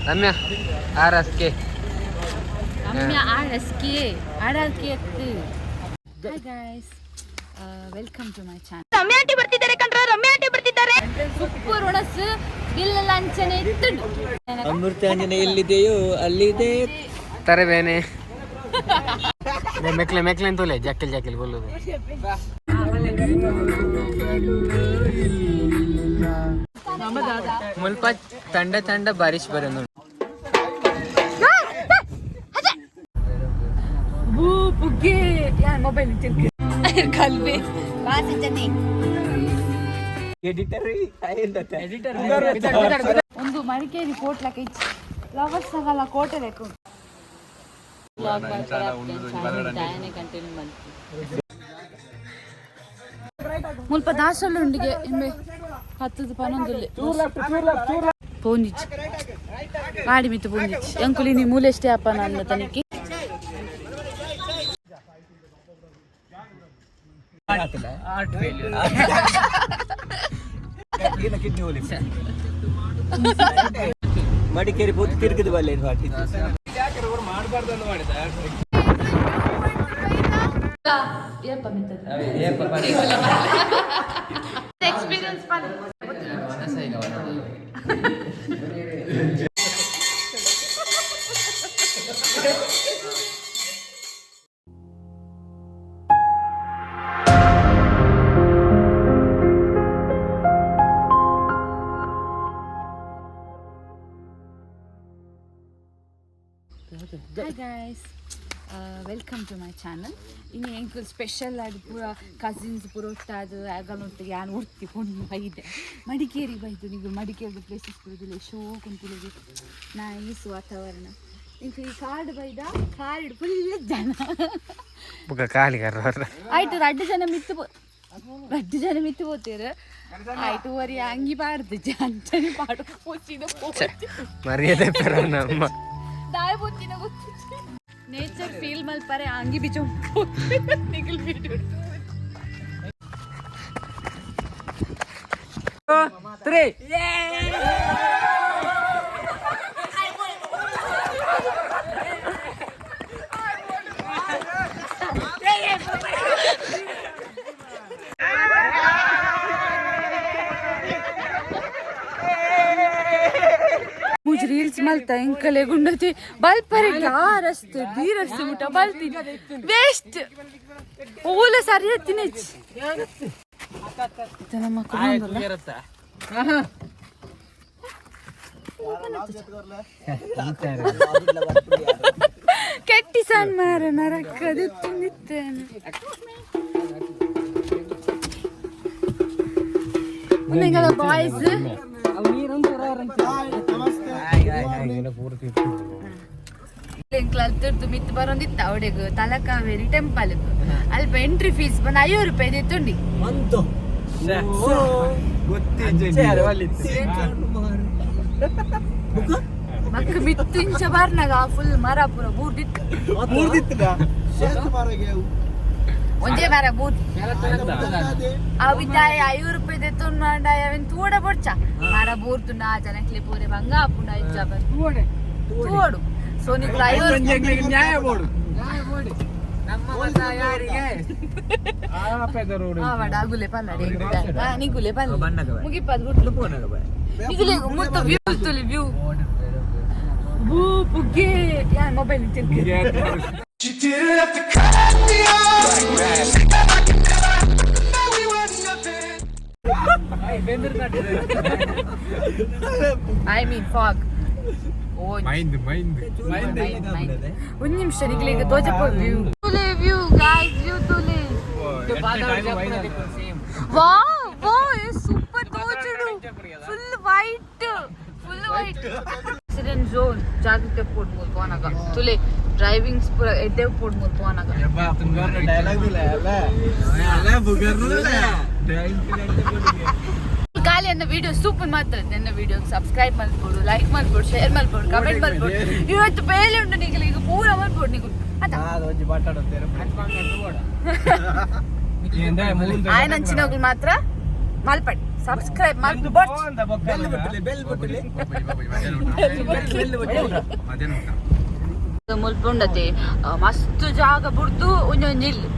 Ramya RSK hi guys, welcome to my channel. Ramya aunty ಬರ್ತಿದ್ದಾರೆ ಕಣ್ರ, Ramya aunty ಬರ್ತಿದ್ದಾರೆ. ಸೂಪರ್ ಒಣಸ್ ಬಿಲ್ಲಲ್ಲ ಅಂಚನೆ ಇತ್ತು. ಅಮೃತಾಂಜನೆ ಎಲ್ಲಿದೆಯೋ ಅಲ್ಲಿದೆ ತರಬೇನೆ ಮೆಕ್ಲೆ ಮೆಕ್ಲೆ ಅಂತೋಲೆ ಜಾಕಿಲ್ ಜಾಕಿಲ್ ಬೋಲೋದು. ಮುಲ್ಪ ತಂಡ ತಂಡ ಬಾರಿಶ್ ಬರೋದು. ಮೊಬೈಲ್ ಕಲ್ವಿ ಒಂದು ಮಡಿಕೇರಿ ಕೋಟ್ಲಕ್ಕೆ ಫ್ಲವರ್ಸ್ ಆಗಲ್ಲ ಕೋಟೆ ಬೇಕು. ಮುಲ್ಪ ದಾಸಳ್ಳುಂಡಿಗೆ ಎಮ್ಮೆ 10 11 ಪೋಂದಿಚ್ಚು ಮಾಡಿ ಮಿತ್ತು ಪೋಂದಿಚ್ಚು ಅಂಕುಲಿ ನೀ ಮೂಲೆಷ್ಟೇ ಅಪ್ಪ ನನ್ನ ತನಿಖೆ. ಮಡಿಕೇರಿ ಪೂರ್ತಿ ತಿರುಗಿದ ಬಲ್ಲೆ experience hi guys, welcome to my channel. ಇನ್ನು ಎಂಕಲ್ ಸ್ಪೆಷಲ್ ಆಗಿ ಪೂರ ಕಸಿನ್ಸ್ ಪೂರ ಒಟ್ಟಾದ ಆಗಲೊಟ್ಟಿಗೆ ನಾನು ಉಡ್ತಿಕೊಂಡು ಬೈದೆ ಮಡಿಕೇರಿ ಬೈದು. ನೀವು ಮಡಿಕೇರಿ ಪ್ಲೇಸಸ್ ಬರೋದಿಲ್ಲ, ಶೋ ಕುಂತಿಲಿಗೆ ನೈಸ್ ವಾತಾವರಣ. ನಿಂಗೆ ಈ ಕಾರ್ಡ್ ಬೈದ ಕಾರ್ಡ್ ಫುಲ್ ಜನ ಆಯ್ತು. 2 ಜನ ಮಿತ್ತು ಹೋಗ್ತೀರ ಆಯ್ತು. ವರಿ ಅಂಗಿ ಬಾರ್ದು ಅಂಚನೆ ಪಾಡು ಪೋಚಿನ ಮರ್ಯಾದೆ ದಾಯ ಪೋಚಿನ ಗೊತ್ತಿತ್ತು. ನೇಚರ್ ಫೀಲ್ ಮಲ್ಪರೆ ಅಂಗಿ ಬಿಚ್ಚು ನಿಗಲ್ ಬಿಟ್ಟು 3 ರೀಲ್ಸ್ ಮಲ್ತ ಎಂಕಲೆ ಗುಂಡತಿ ಬಲ್ಪರೆ ರಸ್ತೆ ಬೀರಸ್ತೆ ಮುಟ ಬಲ್ತಿ ವೇಸ್ಟ್ ಓಲ ಸರಿ ಹತ್ತಿನ ನಮ್ಮ ಕೆಟ್ಟಿ ಸಣ್ಣ ಮಾರ ನರಕದಿತ್ತು ನಿತ್ತೇನೆ ಮುಂದೆಂಗಲ ಬಾಯ್ಸ್ ಎಂಕ್ಲಲ್ತಿರ್ದು ಮಿತ್ತು ಬರೋಂದಿತ್ತ ಅವಡೆಗು ತಲಕಾವೇರಿ ಟೆಂಪಲ್ ಅಲ್ಪ ಎಂಟ್ರಿ ಫೀಸ್ ಬಂದು 50 ರೂಪಾಯಿ ಇತ್ತುಂಡಿ. ಮಕ್ಕ ಮಿತ್ತು ಇಂಚ ಬರ್ನಾಗ ಫುಲ್ ಮರ ಪೂರ ಬೂರ್ದಿತ್ತು ಒಂದೇ ಮರ ಬೂರ್ ಅವಿದಾಯ 50 ರೂಪಾಯಿ ತೆತ್ತುಂಡು ಅಂಡಾಯ ಅವೆನ್ ತೂಡ ಬೊಡ್ಚ ಮರ ಬೂರ್ತು ನಾ ಜನಕ್ಲೆ ಪೂರೆ ಬಂಗ ಆಪುಂಡ ಇಜ್ಜ ಬರ್ ತೂಡು ಸೋನಿಕ್ಲ 50 ನ್ಯಾಯ ಬೋಡು ನಮ್ಮ ಮತ ಯಾರಿಗೆ ಆವಡ ಗುಲೆ ಪಲ್ಲಡೆ ನಿಗುಲೆ ಪಲ್ಲ ಮುಗಿಪದ ಗುಟ್ಲು ಪೋನಗ ಬಾ ನಿಗುಲೆ ಮುತ್ತ ವ್ಯೂ ತುಲಿ ವ್ಯೂ ಬೂ ಬುಗ್ಗೆ ಯಾ ಮೊಬೈಲ್ ತಿರ್ಗಿ She didn't have to cut me off. I mean fog. Oh, mind. ಒಂದು ನಿಮಿಷ ನಿಗ್ಲಿಗೆ ತೋಜಪ್ಪ view guys, view tule. Wow, super ತೋಜುಡು. Full white. Accident zone. ಜಾಗೃತೆ ಪೋಡ್ ಮೂಲ್ ಪೋನಾಗ. ತುಲೆ ಡ್ರೈವಿಂಗ್ ಪೂರ ಎಡ್ಡೆ ಪೋಡ್ ಮೂಲ್ ಪೋನಾಗ. ಯಬ್ಬಾ ತುಂಗರ ಡೈಲಾಗ್ ಇಲ್ಲ ಅಲ್ಲ ಬುಗರ್ನುಲ್ಲ. ಡ್ರೈವಿಂಗ್ ಎಡ್ಡೆ ಪೋಡಿಗೆ. ಖಾಲಿ ನನ್ನ ವಿಡಿಯೋ ಸೂಪರ್ ಮಾತ್ರ. ನನ್ನ ವಿಡಿಯೋ ಸಬ್ಸ್ಕ್ರೈಬ್ ಮಾಡ್ಕೊಡು, ಲೈಕ್ ಮಾಡ್ಕೊಡು, ಶೇರ್ ಮಾಡ್ಕೊಡು, ಕಮೆಂಟ್ ಮಾಡ್ಕೊಡು. ಇವತ್ತು ಬೇಲೆ ಉಂಟು ನಿಗಲಿ ಈಗ ಪೂರ ಮಾಡ್ಕೊಡು ನಿಗು. ಅದ ಒಂಜಿ ಮಾತಾಡೋದು ಅನ್ಕೊಂಡು ಬೋಡ. ಆಯ್ನ ಅಂಚಿನೋಗ್ಲು ಮಾತ್ರ ಮಲ್ಪಡಿ ಸಬ್ಸ್ಕ್ರೈಬ್ ಮಾಡಿ ಮುಲ್ಪುಂಡತೆ ಮಸ್ತ್ ಜಾಗ ಬಿಡ್ತು ಒಂಜೊಂಜಿಲ್ಲು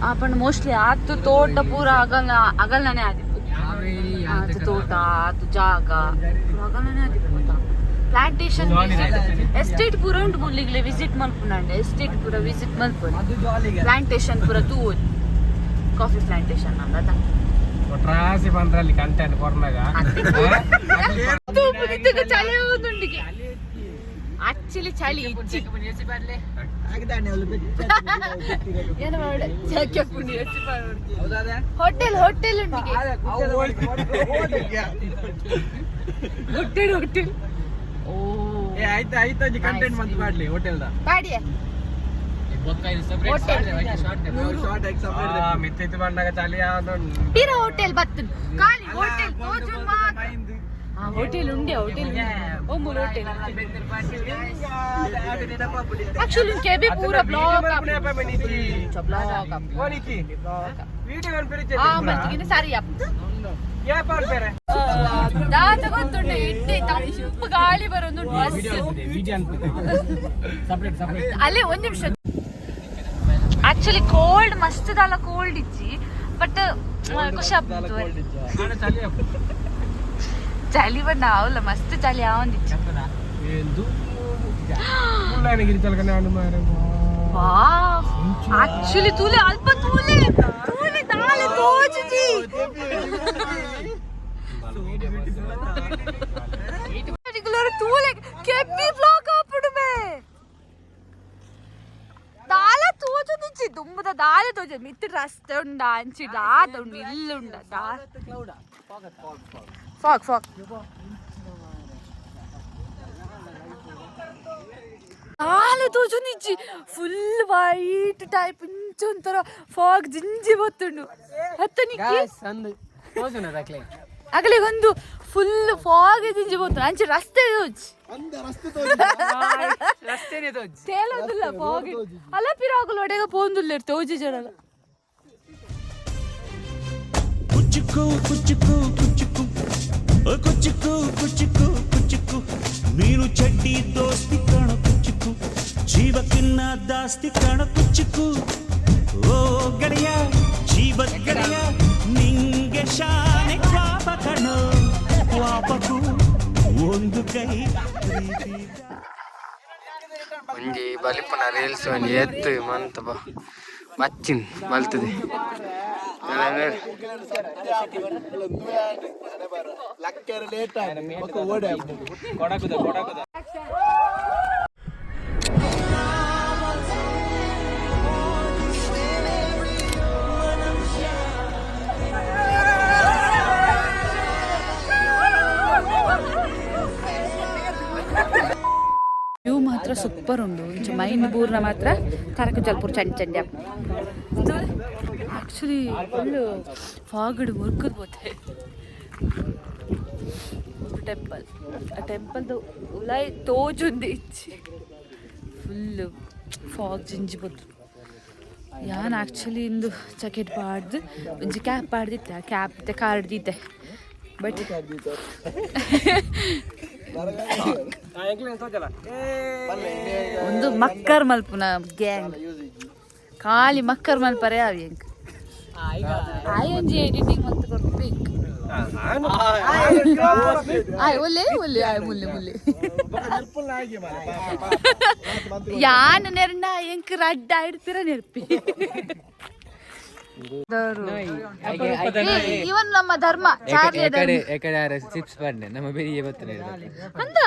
ಆಪಂಡ ಮೋಸ್ಟ್ಲಿ ಆತು ತೋಟ ಪೂರ ಅಗಲ್ನೇ ಆದಿಪ್ಪು ಆತು ತೋಟ ಆತು ಜಾಗ ಅಗಲ್ನೇ ಆದಿಪ್ಪು ಪ್ಲಾಂಟೇಶನ್ ಎಸ್ಟೇಟ್ ಪೂರ ಉಂಟು ಮುಲ್ಲಿಗ್ಲೆ ವಿಸಿಟ್ ಮಲ್ಪುಂಡ ಎಸ್ಟೇಟ್ ಪೂರ ವಿಸಿಟ್ ಮಲ್ಪುಂಡು ಪ್ಲಾಂಟೇಶನ್ ಪೂರ ತೂವೊಲಿ ಕಾಫಿ ಪ್ಲಾಂಟೇಶನ್ ಅಂದ ರಾಸಿ ಬಂದ್ರಲ್ಲಿ ಕಂಟೆಂಟ್ ಕೊರ್ನಾಗ ಚಳಿ ಹೋಗುಂಡಿಗೆ ಆಕ್ಚುಲಿ ಚಳಿ ಇಚ್ಚಿ ಹೋಟೆಲ್ ಹೋಟೆಲ್ ಉಂಟಿಗೆ ಹೋಟೆಲ್ ಹೋಟೆಲ್ ಓ ಆಯ್ತಾ ಕಂಟೆಂಟ್ ಮಂತ್ ಮಾಡ್ಲಿ ಹೋಟೆಲ್ ಬಾಡಿಯ ಮಿತ್ತಿತ್ತು ಬಂದಾಗ ಚಳಿ ತೀರಾ ಹೋಟೆಲ್ ಬತ್ತು ಖಾಲಿ ಹೋಟೆಲ್ ಹೋಟೆಲ್ ಉಂಡೆ ಹೋಟೆಲ್ ಒಮ್ಮೂರು ಹೋಟೆಲ್ ಆಕ್ಚುಲಿ ಕೆಬಿ ಪೂರ ಬ್ಲಾಗ್ ಸರಿ ದಾತ ಗೊತ್ತುಂಡೆ ಎಡ್ಡೆ ತಂಪು ಗಾಳಿ ಬರೋದು ಅಲ್ಲೇ ಒಂದ್ ನಿಮಿಷ ಆಕ್ಚುಲಿ ಕೋಲ್ಡ್ ಮಸ್ತ್ ದಾಲ ಕೋಲ್ಡ್ ಇಚ್ಚಿ ಬಟ್ ಖುಷಿ ಆಗ್ಬಿಡ್ತು ಚಳಿ ಬಂದ ಅವಲ್ಲ ಮಸ್ತ್ ಚಳಿ ಆವಂದಿಚ್ಚಿ ಆಕ್ಚುಲಿ ತೂಲೆ ಅಲ್ಪ ತೂಲೆ ದಾಲೆ ತೋಜಿ ತೂಲೆ ಕೆಪ್ಪಿ ಬ್ಲಾಕ್ ಆಪಿಡುಮೆ ದಾಲೆ ತೋಜುದಿಚ್ಚಿ ತುಂಬದ ದಾಲೆ ತೋಜ ಮಿತ್ತು ರಸ್ತೆ ಉಂಡ ಅಂಚಿ ದಾದ ಉಂಡು ಇಲ್ಲುಂಡ ಫಾಗ್ ದಾಲೆ ತೋಜುದಿಚ್ಚಿ ಫುಲ್ ವೈಟ್ ಟೈಪ್ ಇಂಚೊಂಥರ ಫಾಗ್ ಜಿಂಜಿ ಬತ್ತುಂಡು ಹತ್ತನಿಕ್ಕೆ ಆಗಲೇ ಒಂದು ಫುಲ್ ಫಾಗ್ ಜಿಂಜಿ ಬತ್ತು ಅಂಚೆ ರಸ್ತೆ ತೇಲೋದಿಲ್ಲ ಫಾಗ್ ಅಲ್ಲ ಪಿರಾಗುಲು ಒಡೆಗ ಪೋಂದುಲ್ಲ ತೋಜಿ ಜಡಲ್ಲ ಕುಚ್ಚುಕು ಕುಚ್ಚುಕು ಕುಚ್ಚುಕು ಕುಚ್ಚುಕು ಕುಚ್ಚುಕು ಕುಚ್ಚುಕು ನೀನು ಚಡ್ಡಿ ದೋಸ್ತಿ ಕಾಣ ಕುಚ್ಚುಕು ಜೀವಕ್ಕಿನ್ನ ದಾಸ್ತಿ ಕಾಣ ಕುಚ್ಚುಕು ಓ ಗೆಳೆಯ ಜೀವದ ಗೆಳೆಯ ನಿಂಗೆ ಶಾನೆ ಪಾಪ ಕಣೋ ಪಾಪಕು ಒಂದು ಕೈ ಒಂಜಿ ಬಲಿಪುನ ರೀಲ್ಸ್ ಒಂಜಿ ಎತ್ತು ಮಂತಪ ಬಚ್ಚಿನ್ ಬಲ್ತದೆ ವ್ಯೂ ಮಾತ್ರ ಸೂಪರ್ ಉಂಡು ಇಂಚ ಮೈಂಡ್ ಪೂರ್ಣ ಮಾತ್ರ ಕರಕ ಜಲ್ಪುರ್ ಚಂಡಿ ಆಕ್ಚುಲಿ ಫುಲ್ ಫಾಗಡ್ ಮುರ್ಕದ್ ಬೋತೆ ಟೆಂಪಲ್ ಆ ಟೆಂಪಲ್ದು ಉಲೈ ತೋಜುಂದು ಇಚ್ಚಿ ಫುಲ್ ಫಾಗ್ ಜಿಂಜಿ ಬೋದು ಯಾನ್ ಆಕ್ಚುಲಿ ಇಂದು ಜಾಕೆಟ್ ಪಾಡ್ದು ಒಂಜಿ ಕ್ಯಾಪ್ ಪಾಡ್ದಿತ್ತೆ ಆ ಕ್ಯಾಪ್ ಕಾರ್ಡ್ದಿದ್ದೆ ಬಟ್ ಒಂದು ಮಕ್ಕರ್ ಮಲ್ಪುನ ಗ್ಯಾಂಗ್ ಖಾಲಿ ಮಕ್ಕರ್ ಮಲ್ಪರೆ ಅವು ಹೆಂಗ್ ಆಯೊಂಜಿ ಎಡಿಟಿಂಗ್ ಮಂತ್ ಕೊಡ್ಬೇಕು ಒಲ್ಲೆ ಒಲ್ಲೆ ಮುಲ್ಲೆ ಮುಲ್ಲೆ ಯಾನ್ ನೆರ್ನ ಎಂಕ್ ರಡ್ಡ ಇಡ್ತೀರ ನೆರ್ಪಿ ಇವನ್ ನಮ್ಮ ಧರ್ಮ ಚಿಪ್ಸ್ ಬಂಡೆ ನಮ್ಮ ಬೆರಿಗೆ ಬರ್ತದೆ ಅಂದ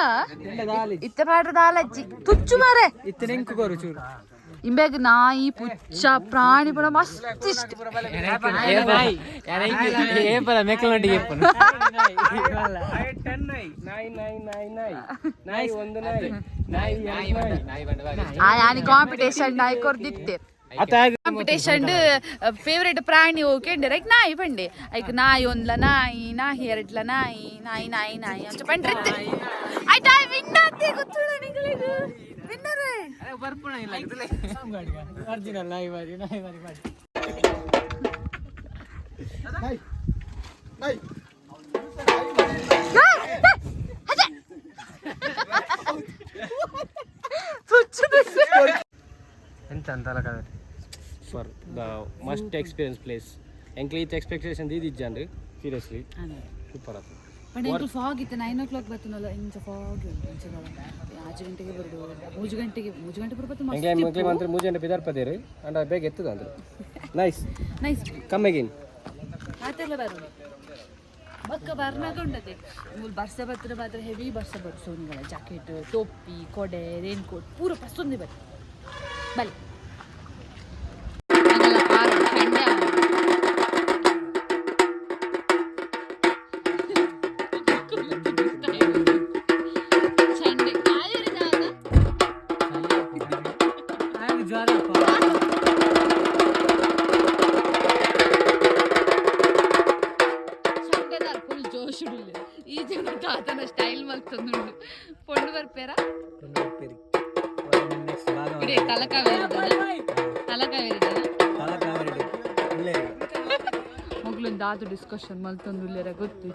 ಇತ್ತ ಪಾಡ್ರ ದಾಲಜ್ಜಿ ತುಚ್ಚು ಮಾರೆ ಇತ್ತ ನೆಂಕು ಕೊರು ಚೂರು ಇಂಬೆಗ್ ನಾಯಿ ಪುಚ್ಚ ಪ್ರಾಣಿ ಪಡ ಮಸ್ತ್ ಇಷ್ಟ ಆನಿ ಕಾಂಪಿಟೇಷನ್ ನಾಯಿ ಕೊರ್ದಿತ್ತೆ ಕಾಂಪಿಟೇಷನ್ ಫೇವ್ರೇಟ್ ಪ್ರಾಣಿ ಹೋಗಿ ರೈಕ್ ನಾಯಿ ಬಂಡೆ ಐಕ್ ನಾಯಿ ಒಂದ್ಲ ನಾಯಿ ಎರಡ್ಲ ನಾಯಿ ಅಂತ ಪಂಡ್ರಿತ್ತೆ ಆಯ್ತಾ ವಿನ್ ಆತೆ ಗೊತ್ತಿಲ್ಲ ನಿಗಳಿಗೆ ವಿನ್ನರ್ ಬರ್ಪುಣ ಇಲ್ಲ ಒರಿಜಿನಲ್ ನಾಯಿ ಬಾರಿ ಎಂತ ಅಂತಲ್ಲ ಕದ for the must experience place ಎಂಕ್ಲಿ ಇತ್ತು ಎಕ್ಸ್ಪೆಕ್ಟೇಷನ್ ಇದ್ದಿಜ್ಜಂಡ್ರಿ ಸೀರಿಯಸ್ಲಿ ಸೂಪರ್ ಆಯ್ತು ಬಟ್ ಎಂಕಲ್ ಫಾಗ್ ಇತ್ತು 9 o'clock ಬತ್ತನಲ್ಲ ಇಂಚ ಫಾಗ್ ಇಂಚ 5 ಗಂಟೆಗೆ ಬರೋದು 3 ಗಂಟೆ ಬರಬೇಕು ಎಂಕ್ಲೆ ಮಂಕ್ಲೆ ಮಂತ್ರ 3 ಗಂಟೆ ಬಿದಾರ್ಪದೇರು ಅಂಡ್ ಬೇಗ ಎತ್ತದ ಅಂದ್ರೆ ನೈಸ್ ಕಮ್ ಅಗೇನ್ ಆತೆಲ್ಲ ಬರೋದು ಬಕ್ಕ ಬರ್ನಾಗ ಉಂಟದೆ ಮೂಲ ಬರ್ಸ ಬತ್ರ ಮಾತ್ರ ಹೆವಿ ಬರ್ಸ ಬತ್ತು ಸೋನಿಗಳ ಜಾಕೆಟ್ ಟೋಪಿ ಕೊಡೆ ರೇನ್ ಕೋಟ್ ಪೂರ ಪಸೊಂದಿ ಬತ್ತು ಬಲೆ ಈ ಜನ ತಾತನ ಸ್ಟೈಲ್ ಮಲ್ತೊಂದು ಪೊಂಡು ಬರ್ಪೇರ ಇಡೀ ಮೊಗ್ಲೊಂದು ದಾತು ಡಿಸ್ಕಷನ್ ಮಲ್ತೊಂದು ಇಲ್ಲೇರ ಗೊತ್ತು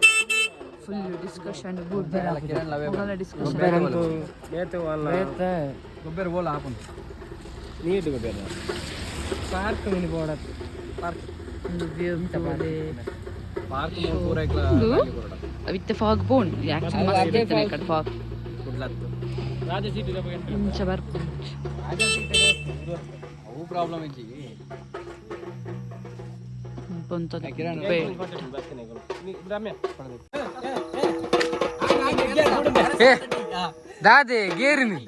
ಫುಲ್ ಡಿಸ್ಕಷನ್ ಡಿಸ್ಕಷನ್ ಗೊಬ್ಬರ ಬೋಲ ಹಾಕೊಂಡು ನೀಟ್ ಗೊಬ್ಬರ park mini board park park ಪೂರ ವಿತ್ ಫಾಗ್ ಬೋನ್ ಆಕ್ಚುಲಿ ಮಸ್ತ್ ಇರ್ತದೆ ಕಡೆ ಫಾಗ್ ಕುಡ್ಲತ್ತು ರಾಜ ಸೀಟ್ ಇಂಚ ಬರ್ಪು ಅವು ಪ್ರಾಬ್ಲಮ್ ಐತಿ ಬಂತದ ದಾದೆ ಗೇರಿನಿ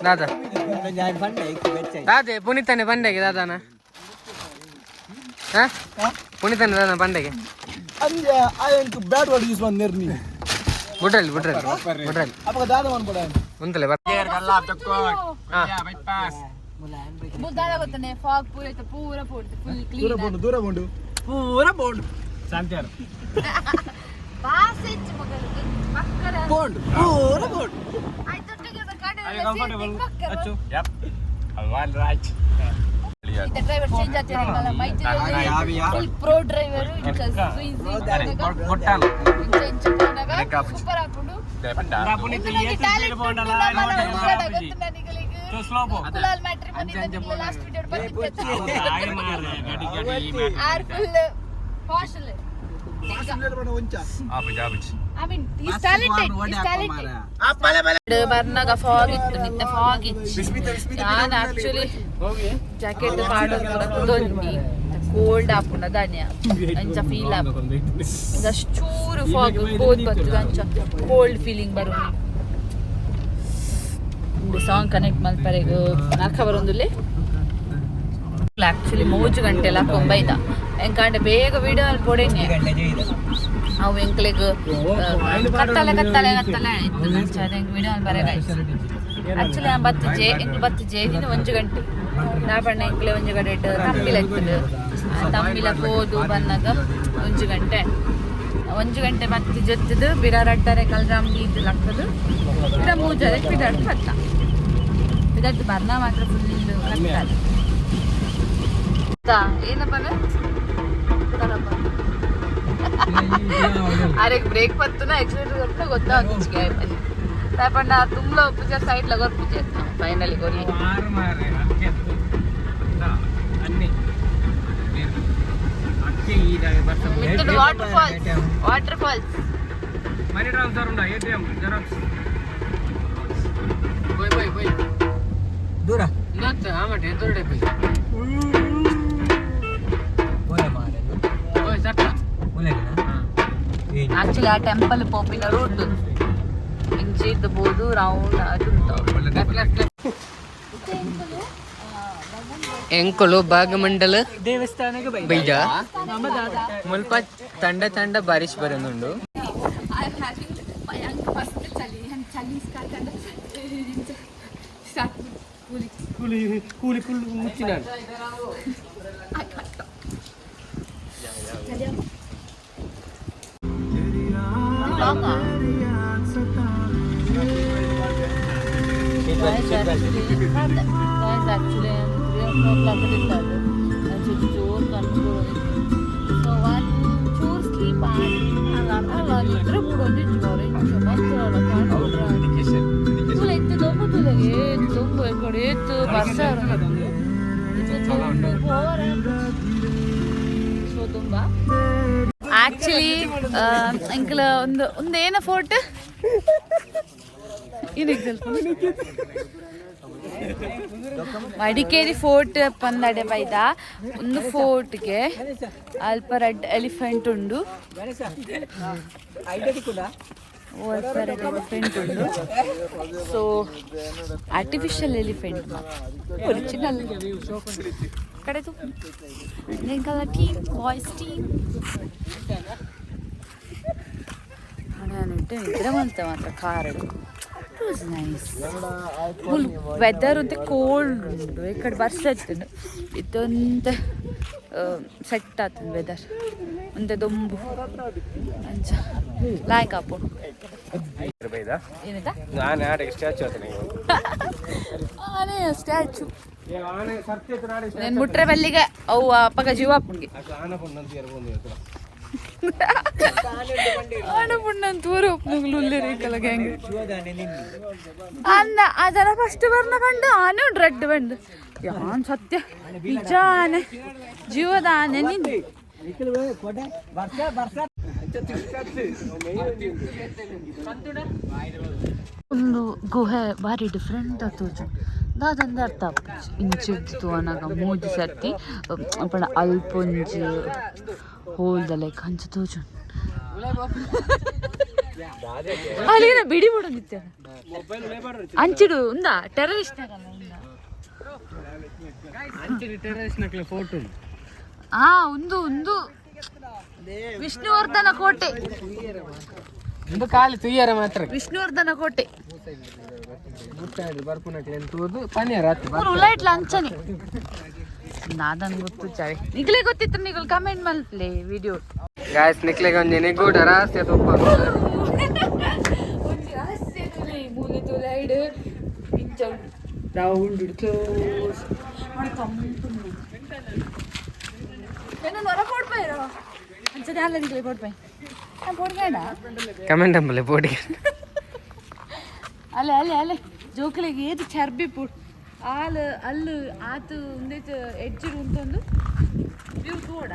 ದಾದಾ ದಾದೆ ಪುನೀತನೆ ಬಂಡೆಗೆ ದಾದಾನ ಪುನೀತನೆ ದಾದ ಬಂಡೆಗೆ ಬ್ಯಾಟ್ ವಾಡಿ ಯೂಸ್ ಮಾಡಿ ನಿರ್ನಿ ಬಿಡ್ರಲ್ ಅಪ್ಪ ದಾದ ಮಾಡ್ಬೋಡ ಉಂತಲೆ ಬುದ್ಧಾಳ ಗೊತ್ತಾನೆ ಫಾಗ್ ಪೂರ ಪೋಡ್ ಫುಲ್ ಕ್ಲೀನ್ ದೂರ ಬೋಂಡು ಶಾಂತಿಯಾರು ಬಾಸೆಚ್ ಮಗಲು ಪಕ್ಕರ ಬೋಂಡು ಪೂರ ಬೋಂಡು ಆಯ್ತೊಟ್ಟಿಗೆ ಕಾಡೆ ಕಂಫರ್ಟಬಲ್ ಅಚ್ಚು ಯಪ್ ಅಲ್ವಾಲ್ ರಾಜ್ ಇತ ಡ್ರೈವರ್ ಚೇಂಜ್ ಆಗ್ತಿರಲ್ಲ ಮೈತ್ರಿ ಫುಲ್ ಪ್ರೋ ಡ್ರೈವರ್ ಇಂಚ ಸುಯಿಸಿ ಕೊಟ್ಟಾನ ಇಂಚ ಕೊನಾಗ ಸೂಪರ್ ಆಪುಂಡು ಪುನೀತ್ ಏತ್ ಬೋಂಡಲ तो स्लो पो कुलाल मैट्रिमोनी द लास्ट वीडियो ಬಂದಿತ್ತು ಆಯ ಮಾರ ಗಡಿ ಆರ್ ಫುಲ್ ಪಾಶಲ್ I mean he's talented ಬರ್ನಾಗ ಫಾಗ್ ಇತ್ತು ನಿತ್ತ ಫಾಗ್ ಇತ್ತು ನಾನು ಆಕ್ಚುಲಿ ಜಾಕೆಟ್ ಪಾಡೊಂದಿ ಕೋಲ್ಡ್ ಆಪುಂಡ ದಾನ್ಯ ಅಂಚ ಫೀಲ್ ಆಪು ಚೂರು ಫಾಗ್ ಬೋದ್ ಬರ್ತದ ಅಂಚ ಕೋಲ್ಡ್ ಫೀಲಿಂಗ್ ಬರೋದು ಸಾಂಗ್ ಕನೆಕ್ಟ್ ಮಲ್ಪರೆಗೆ ನಾಲ್ಕ ಬರೋದಿಲ್ಲ ಆಕ್ಚುಲಿ 3 ಗಂಟೆಲ್ಲ ಕೊಂಬೈದ ಎಂಕಂಡೆ ಬೇಗ ವಿಡಿಯೋ ಅಲ್ಲಿ ಪೊಡೆನೆ ಅವು ಎಂಕ್ಲೆಗ್ ಕತ್ತಲೆ ಆಯ್ತು ನಂಗೆ ವಿಡಿಯೋ ಅಲ್ಲಿ ಬರೆಗ ಆಕ್ಚುಲಿ ಆ ಬತ್ತು ಜೇದಿನ 1 ಗಂಟೆ ನಾಪಣ್ಣ ಎಂಕ್ಲೆ 1 ಗಂಟೆ ಇಟ್ಟು ತಮ್ಮಿಲ ಇತ್ತು ತಮ್ಮಿಲ ಹೋದು ಬಂದಾಗ 1 ಗಂಟೆ 1 ಗಂಟೆ ಮತ್ತೆ ಜೊತ್ತದು ಬಿಡಾರಡ್ಡರೆ ಕಲ್ರಾಂಬಿ ಇದು ಲಕ್ಕದು ಬಿಡ ಮೂಜರೆ ಬಿಡಾಡ್ ಬತ್ತ ಬಿಡಾಡ್ ಬರ್ನ ಮಾತ್ರ ಫುಲ್ ಕತ್ತಲೆ ಏನಪ್ಪ अरे ब्रेक पत्तो ना एक्सीलेटर करतो गोत्ता अंचके पण तापण तुमलो पुजा साइड लगोर पुजे फाइनली गोली मार मारे अक्के ना अन्नी अक्के ई दागे बस मित्र वाटरफॉल्स मनी ट्रांसफर उंडा एटीएम जेरॉक्स बोय दूर नत आमटे एदुरडे बोय बोय सट्टा ಆಕ್ಚುಲಿ ಆ ಟೆಂಪಲ್ ಪೋಪಿನ ರೂಟ್ ಇಂಚೆ ಇದ್ದಬಹುದು ರೌಂಡ್ ಎಂಕಲು ಭಾಗಮಂಡಲ ದೇವಸ್ಥಾನಕ್ಕೆ ಬೈದ ಮುಲ್ಪ ತಂಡ ಬಾರಿಶ್ ಬರೋದುಂಡು ಕೂಲಿ ಮುಚ್ಚಿನ actually 3 o'clock ಇರ್ತದೆ ಚೂರು ಕಣ್ಣು ಸೊ ಒಂದು ಚೂರು ಸ್ಲೀಪ್ ಅಲ್ಲ ನಿದ್ರೆ ಬಿಡೋದು ಜೋರು ಇಂಚು ಮಕ್ಕಳು ಕಾಣ್ಬಿಟ್ರೆ ತುಲೆ ಎತ್ತು ದೊಂಬು ತುಲೆಗೆ ಎತ್ತು ದೊಂಬು ಕಡೆ ಎತ್ತು ಬರ್ಸ ಸೊ ತುಂಬ ಆಕ್ಚುಲಿ ಅಂಕಲ್ ಒಂದು ಏನ ಫೋರ್ಟ್ ಮಡಿಕೇರಿ ಫೋರ್ಟ್ ಪಂದಡೆ ಬೈದ ಒಂದು ಫೋರ್ಟ್ಗೆ ಅಲ್ಪ ರೆಡ್ ಎಲಿಫೆಂಟ್ ಉಂಡು ಸೊ ಆರ್ಟಿಫಿಷಿಯಲ್ ಎಲಿಫೆಂಟ್ ಒರಿಜಿನಲ್ ಕಡೆ ಟೀಮ್ ಬಾಯ್ಸ್ ಟೀಮ್ ನಿದ್ರೆ ಬಂತ ಮಾತ್ರ ಕಾರಡು it was nice full weather ಅಂತ ಕೋಲ್ಡ್ ಉಂಟು ಈ ಕಡೆ ಬರ್ಸ ಇತ್ತು ಇದೊಂದು ಸೆಟ್ ಆಗ್ತದೆ ವೆದರ್ ಒಂದೆ ದೊಂಬು ಅಂಚ ಲಾಯ್ಕ್ ಹಾಪು ಏನಿದ ಆನೆ ಸ್ಟ್ಯಾಚು నేను ముట్రే వెళ్ళిగా అవు అప్పగా జీవాపుండి ಆನಪುಣ್ಣನ್ ತೂರು ಒಪ್ಪುಗಳು ರೇಕಲ ಗ್ಯಾಂಗ್ ಅನ್ನ ಅದರ ಫಸ್ಟ್ ಬರ್ನ ಬಂಡು ಆನೆ ಉಂಟು ರೆಡ್ ಬಂಡು ಯಾನ್ ಸತ್ಯ ನಿಜ ಆನೆ ಜೀವದ ಆನೆ ನಿಂದು ಒಂದು ಗುಹೆ ಭಾರಿ ಡಿಫ್ರೆಂಟ್ ತೋಜು ದಾದಂದ ಅರ್ಥ ಇಂಚಿತ್ತು ಅನಾಗ ಮೂಜಿ ಸರ್ತಿ ಅಪ್ಪಣ ಅಲ್ಪೊಂಜಿ ಹೋಲ್ದಲೆ ಕಂಚ ತೋಜು ಅಲ್ಲಿನ ಬಿಡಿ ಬಿಡು ನಿತ್ಯ ಅಂಚಿಡು ಉಂದ ಟೆರರಿಸ್ಟ್ ಹಾ ಒಂದು ವಿಷ್ಣುವರ್ಧನ ಕೋಟೆ ಕಾಲಿ ತುಯ್ಯಾರ ಮಾತ್ರ ವಿಷ್ಣುವರ್ಧನ ಕೋಟೆ ಬರ್ಪುನ ಉಲಾಯ್ಟ್ಲ ಅಂಚನೆ ನಾದನ್ ಗೊತ್ತು ಚಾವೆ ನಿಗ್ಲೇ ಗೊತ್ತಿತ್ತು ನಿಗಳು ಕಮೆಂಟ್ ಮಲ್ಪ್ಲೆ ವಿಡಿಯೋ ಗಾಯ್ಸ್ ನಿಕ್ಲೆಗೆ ಒಂದು ನಿಗೂಢ ರಹಸ್ಯ ತುಪ್ಪ ಒಂದು ರಹಸ್ಯ ತುಲೆ ಮೂಲೆ ತುಲೈಡ್ ಇಂಚ ರೌಂಡ್ ಕ್ಲೋಸ್ ಮಾಡಿ ತಂಪು ಏನು ನೊರ ಕೊಡ್ಬೇಡ ಅಂಚನೆ ಅಲ್ಲ ನಿಗ್ಲೇ ಕೊಡ್ಬೇ ನಾನು ಕೊಡ್ಬೇಡ ಕಮೆಂಟ್ ಅಂಬಲೆ ಬೋಡಿ ಅಲ್ಲೇ ಜೋಕಲಿಗೆ ಏದು ಚರ್ಬಿ ಪುಡ್ ಅಲ್ಲಿ ಆತು ಉಂದೈತು ಎಡ್ಜಿಡು ಉಂಟೊಂದು ಇವ್ರು ಕೂಡ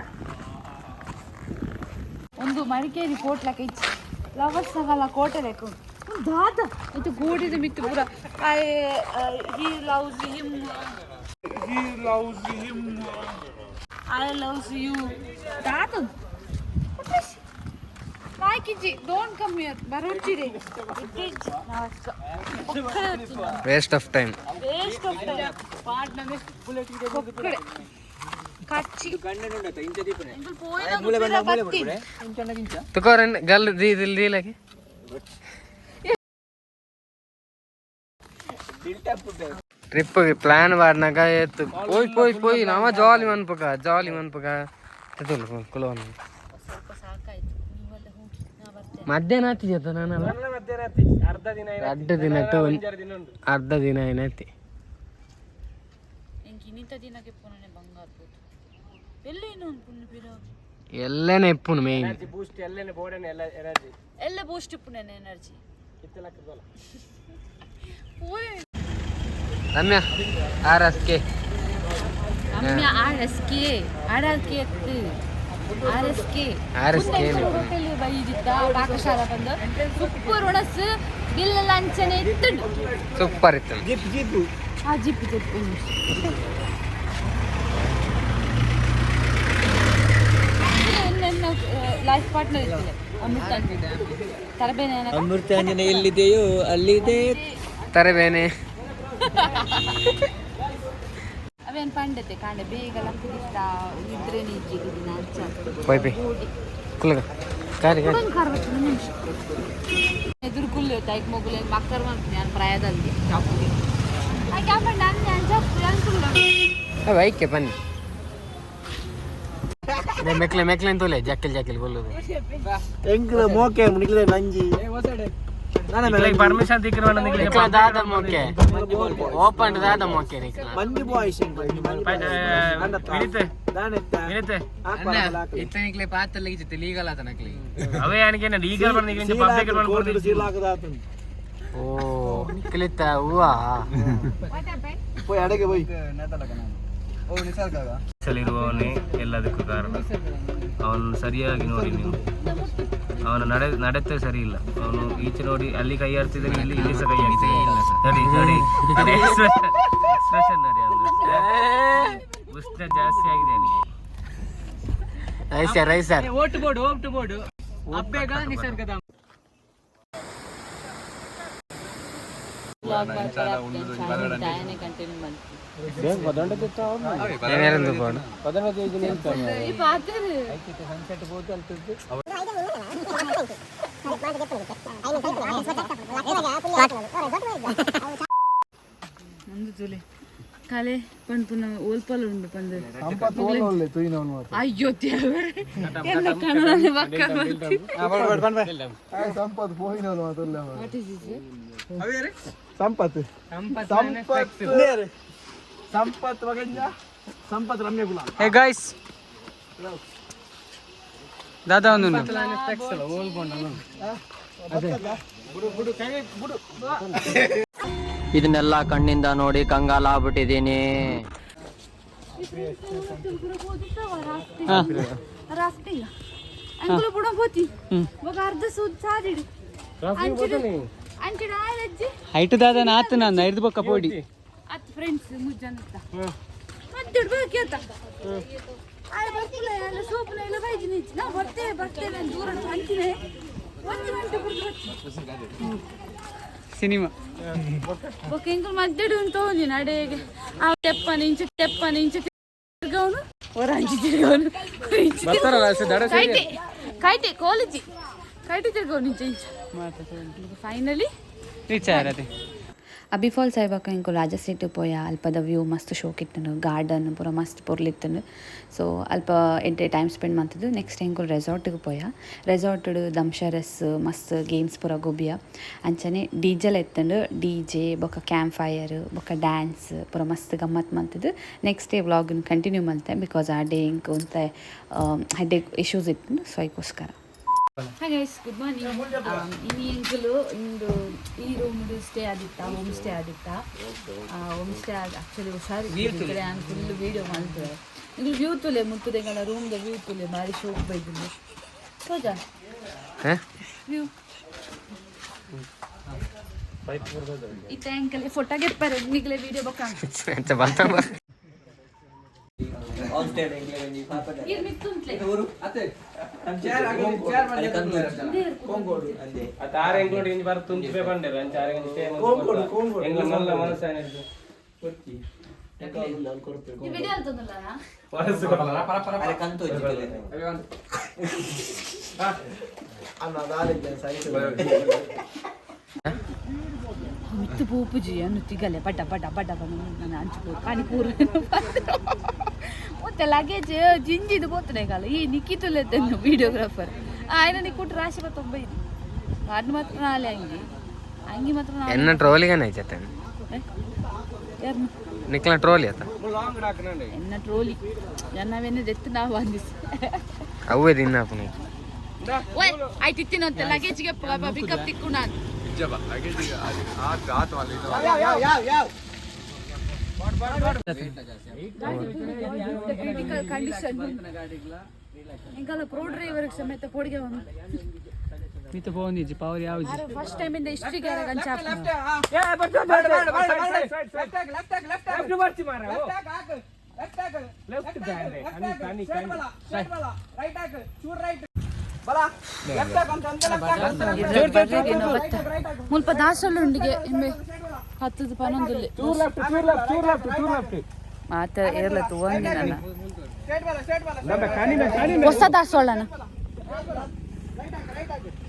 ಒಂದು ಮಡಿಕೇರಿ ಕೋಟ್ ಲೆಕ್ಕ ಇಚ್ಚಿ ಫ್ಲವರ್ಸ್ ಆಗಲ್ಲ ಕೋಟೆ ಲೆಕ್ಕ ದಾದ ಇದು ಗೋಡಿದ ಮಿತ್ತು ಪೂರ he loves him I loves you ದಾದ ನಾಯ್ಕಿಜ್ಜಿ ಡೋಂಟ್ ಕಮ್ ಹಿಯರ್ ಬರೋಚಿರಿ ವೇಸ್ಟ್ ಆಫ್ ಟೈಮ್ ತುಕೋರನ್ ಗಲ್ ದೀಲಕ್ಕೆ ಟ್ರಿಪ್ ಪ್ಲಾನ್ ಮಾಡ್ನಾಗ ಎತ್ತು ಪೋಯ್ ನಾವ ಜಾಲಿ ಮನ್ಪಕ ಕುಲೋನ್ ಮಧ್ಯಾಹ್ನ ಹತ್ತಿದ ನಾನಲ್ಲ ಅರ್ಧ ದಿನ ಏನೈತಿ ಎಲ್ಲೇನೆ ಇಪ್ಪುನು ಮೇನ್ ಎಲ್ಲ ಬೂಸ್ಟ್ ಇಪ್ಪುನ ಎನರ್ಜಿ ರಮ್ಯಾ RSK ಎತ್ತು ಹೋಟೆಲ್ ಬೈದಿದ್ದ ಪಾಕಶಾಲ ಬಂದು ಸೂಪರ್ ಒಣಸು ಬಿಲ್ಲೆಲ್ಲ ಅಂಚನೆ ಇತ್ತುಂಡು ಸೂಪರ್ ಇತ್ತು ಜಿಪ್ ಲೈಫ್ ಪಾರ್ಟ್ನರ್ ಇರ್ತದೆ ಅಮೃತಾಂಜನೆ ಎಲ್ಲಿದೆಯೋ ಅಲ್ಲಿದೆ ತರಬೇನೆ ಅವೇನು ಪಂಡತೆ ಕಾಂಡೆ ಬೇಗ ಲಕ್ಕದಿಷ್ಟ ಇದ್ರೆ ನಿಜ್ಜಿಗಿದಿನ ಎದುರು ಕುಲ್ಲು ತೈಕ್ ಮೊಗುಲೆ ಮಕ್ಕಳು ಮಾಡ್ತೀನಿ ನಾನು ಪ್ರಾಯದಲ್ಲಿ ವೈಕೆ ಬನ್ನಿ ಮೆಕ್ಲೆ ತೋಲೆ ಜಾಕಿಲ್ ಬೋಲೋದು ಎಂಕ್ಲ ಮೋಕೆ ನಿಕ್ಲೆ ನಂಜಿ ಪರ್ಮಿಷನ್ ತಿಕ್ಕಿನ ನಿಕ್ಲ ದಾದ ಮೊಕ್ಕೆ ಓಪನ್ ದಾದ ಮೊಕ್ಕೆ ನಿಕ್ಲ ಮಂಜು ಬಾಯ್ಸ್ ಇತ್ತ ನಿಕ್ಲೆ ಪಾತ್ರ ಲೆಗಿತ್ತು ಲೀಗಲ್ ಆತ ನಕ್ಲಿ ಅವೇ ಅನಿಕೆ ಲೀಗಲ್ ಬಂದ ಪಬ್ಲಿಕ್ ಓ ನಿಕ್ಲಿತ್ತ ಹೂವಾ போய் அடக்க போய் ಇರುವವನೇ ಎಲ್ಲದಕ್ಕೂ ಕಾರಣ. ಅವನು ಸರಿಯಾಗಿ ನೋಡಿ ನೀವು, ಅವನ ನಡತೆ ಸರಿ ಇಲ್ಲ. ಅವನು ಈಚೆ ನೋಡಿ ಅಲ್ಲಿ ಕೈ ಆಡ್ತಿದ್ದಾನೆ, ಇಲ್ಲಿ ಸಹ ಕೈ ಆಡ್ತಿದ್ದಾನೆ. ನೋಡಿ ನೋಡಿ ಎಕ್ಸ್ಪ್ರೆಷನ್ ನೋಡಿ, ಅಂದ್ರೆ ಉಷ್ಣ ಜಾಸ್ತಿ ಆಗಿದೆ ಅವನಿಗೆ. ರೈಸರ್ ಓಟ್ ಬೋರ್ಡ್ ಅಪ್ಪೇಗ ನಿಸರ್ಗದ ಕಂಟಿನ್ಯೂ ಮಾಡ್ತೀವಿ. ಕಾಲೇ ಪಂಪುನ ಓಲ್ಪಲ್ ಉಂಡು ಪಂದು ಅಯ್ಯೋ ಸಂಪತ್ ಸಂಪತ್ ರಮ್ಯ ಗುಲಾಮ್. ಹೇ ಗೈಸ್ ದಾದಾ ಒಂದು ಇದನ್ನೆಲ್ಲ ಕಣ್ಣಿಂದ ನೋಡಿ ಕಂಗಾಲ ಆಗ್ಬಿಟ್ಟಿದ್ದೀನಿ. ಹೈಟ್ ದಾದ ನಾತ್ ನಾನು ಐದು ಬೊಕ್ಕ ಪೋಡಿ ಫ್ರೆಂಡ್ಸ್ ಮುಜ್ಜಂತ ಮತ್ತೆ ಸೋಪನ ಎಲ್ಲ ಬೈದಿನಿ ನಾವು ಬರ್ತೇವೆ ದೂರ ಹಂಚಿದೆ 1 ಗಂಟೆ ಸಿನಿಮಾ ఒక ఇంకో మధ్యడు ఉంటుంది నడేಗೆ ఆ తెప్పని ఇంచు తిరగవును ఓరాంచి తిరగవును కైటే కాలేజీ కైటే తిరగవు నుంచి ಫೈನಲಿ ರೀಚ್ ಆಯ್ತು. ಅಬ್ಬಿ ಫಾಲ್ಸ್ ಆಯ್ವಾಗ ಇಂಕೊ ರಾಜಸೀಟ್ ಪೋಯ ಅಲ್ಪದ ವ್ಯೂ ಮಸ್ತ್ ಶೋಕಿತ್ತನು, ಗಾರ್ಡನ್ ಪೂರ ಮಸ್ತ್ ಪೊರ್ಲಿತ್ತನು. ಸೊ ಅಲ್ಪ ಎಂಟೆ ಟೈಮ್ ಸ್ಪೆಂಡ್ ಮಾಡ್ತಿದ್ದು. ನೆಕ್ಸ್ಟ್ ಇಂಕೊ ರೆಸಾರ್ಟಿಗೆ ಪೋಯ. ರೆಸಾರ್ಟ್ ದಂಶರಸ್ ಮಸ್ತ್ ಗೇಮ್ಸ್ ಪೂರ ಗೊಬ್ಬಿಯ ಅಂಚನೆ ಡಿಜೆಲ್ ಎತ್ತಂಡು DJ ಬೊಕ್ಕ ಕ್ಯಾಂಪ್ ಫೈರ್ ಬೊಕ್ಕ ಡ್ಯಾನ್ಸ್ ಪೂರ ಮಸ್ತ್ ಗಮ್ಮತ್ ಮಾಡ್ತಿದ್ದು. ನೆಕ್ಸ್ಟ್ ಡೇ ವ್ಲಾಗ್ನ ಕಂಟಿನ್ಯೂ ಮಾಡ್ತೆ ಬಿಕಾಸ್ ಆ ಡೇ ಇಂಕ ಒಂತ ಹೆಡ್ಡೇಕ್ ಇಶ್ಯೂಸ್ ಇತ್ತು. ಸೊ ಅದಕ್ಕೋಸ್ಕರ ಹಾಯ್ ಗೈಸ್, ಗುಡ್ ಮಾರ್ನಿಂಗ್. ಇನ್ನು ಎಂಕಲು ಇಂದು ಈ ರೂಮ್ ಸ್ಟೇ ಆದಿತ್ತ, ಹೋಮ್ ಸ್ಟೇ ಆದಿತ್ತ. ಹೋಮ್ ಸ್ಟೇ ಆ್ಯಕ್ಚುಲಿ ಹುಷಾರು ಕಡೆ ನಾನು ಫುಲ್ ವೀಡಿಯೋ ಮಾಡ್ತೇವೆ. ಇಲ್ಲಿ ವ್ಯೂ ತುಲೆ ಮುತ್ತುದೆಗಳ ರೂಮ್ದ ವ್ಯೂ ತುಲೆ ಭಾರಿ ಶೋಕ್ ಬೈದಿದ್ದು ಸೋಜಾ ವ್ಯೂ ಈ ಟ್ಯಾಂಕಲ್ಲಿ ಫೋಟೋ ಗೆಪ್ಪರೆ ನಿಗಲೆ ವೀಡಿಯೋ ಬಕ್ಕ ಮಿತ್ತು ಪೂಪುಜಿ ಅನ್ನು ತಿಗಲೆ ಬಡ್ಡ ಬಡ್ಡ ಬಡ್ಡ ನಾನು ಹಂಚಿಪೂರು ಪಾನಿಪೂರು ಮತ್ತೆ ಲಗೇಜ್ ಜಿಂಜಿದು ಬೋತನೆ ಕಾಲ ಈ ನಿಕ್ಕಿತುಲೆತ್ತೆ ವೀಡಿಯೋಗ್ರಾಫರ್ ఆయన నీకు కుట్టు రాసి తొంభై వాటిని మాత్రం రాలే అంగి మాత్రం ఎన్న ట్రోలీగానే అయిచేతాను నిక్ల ట్రోಲಿ ಆತ ಎನ್ನ ಟ್ರೋಲಿ ಎನ್ನವೆನ್ನ ದೆತ್ತು ನಾವು ಬಂದಿಸಿ ಅವೇ ತಿನ್ನಾಪು ಓಯ್ ಆಯ್ತು ತಿನ್ನಂತೆ ಲಗೇಜ್ಗೆ ಪಿಕಪ್ ತಿಕ್ಕು ನಾನು ಜಬ ಲಗೇಜಿಗೆ ಆ ಗಾತ್ ವಾಲಿ ಕ್ರಿಟಿಕಲ್ ಕಂಡೀಷನ್ ఇంకా ప్రో డ్రైవర్ సಮೇತ పొడిగే ఉంది మీతో పోంది పవర్ యావ first time in the history ಗೆ ಗಂಚಾಪ ಲೆಫ್ಟ್ ಬರ್ತಿ ಮಾರ ಲೆಫ್ಟ್ ಬ್ಯಾಂಡ್ ಕನಿ ರೈಟ್ ಹಾಕ್ ಚೂರ್ ರೈಟ್ ಬಲಾ ಲೆಫ್ಟ್ ಹಾಕ್ ಅಂತ ಮುಲ್ಪ ದಾಸೊಳ್ಳುಂಡಿಗೆ ಇಮ್ಮೆ 10 11 ಚೂರ್ ಲೆಫ್ಟ್ ಮಾತ ಏರ್ಲತ್ತು ಒಂದು ನನ್ನ ನಮ್ಮ ಕನಿ ಹೊಸ ದಾಸೊಳ್ಳನ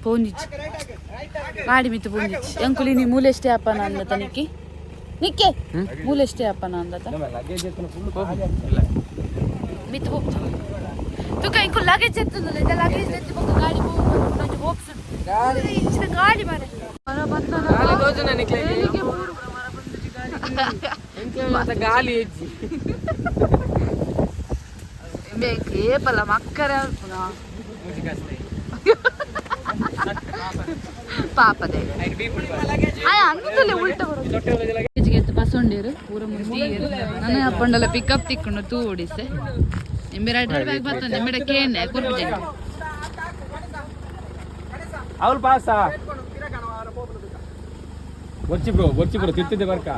ಪೋಂಜಿಚ್ ಗಾಡಿ ಮಿತ್ತು ಪೋಂಜಿಚ್ ಎಂಕುಲಿ ನೀ ಮೂಲೆಷ್ಟೇ ಅಪ್ಪನ ಅಂದ ತನಿಕ್ಕಿ ನಿಕ್ಕೆ ಮೂಲೆಷ್ಟೇ ಅಪ್ಪನ ಅಂದತ ನಮ್ಮ ಲಗೇಜ್ ಎತ್ತನ ಫುಲ್ ಮಿತ್ತು ಹೋಗ್ತು ತುಕ ಇಂಕು ಲಗೇಜ್ ಎತ್ತುಂದಲ್ಲ ಇದ ಲಗೇಜ್ ಎತ್ತಿ ಬೊಕ್ಕ ಗಾಡಿ ಹೋಗ್ಸು ಗಾಡಿ ಇಂಚಿನ ಗಾಡಿ ಮಾರೆ ಗಾಳಿ ಹೆಚ್ಚಿ ಕೇಪಲ್ಲ ಮಕ್ಕರ ಪಾಪದೆ ಉಲ್ಟ ಪಸೊಂಡೇರು ಪೂರ ಮುಸ್ತೀರು ನನ್ನ ಅಪ್ಪಂಡಲ್ಲ ಪಿಕಪ್ ತಿಕ್ಕೊಂಡು ತೂ ಓಡಿಸೆ ಎಂಬೆ ರೈಟ್ ಬ್ಯಾಗ್ ಬರ್ತದೆ ಎಂಬೆಡ ಕೇನೆ ಕೊರ್ಬಿಟ್ಟೆ ಅವಳು ಪಾಸಾ ಬೊಚ್ಚಿ ಬ್ರೋ ತಿರ್ತಿದ್ದೆ ಬರ್ಕ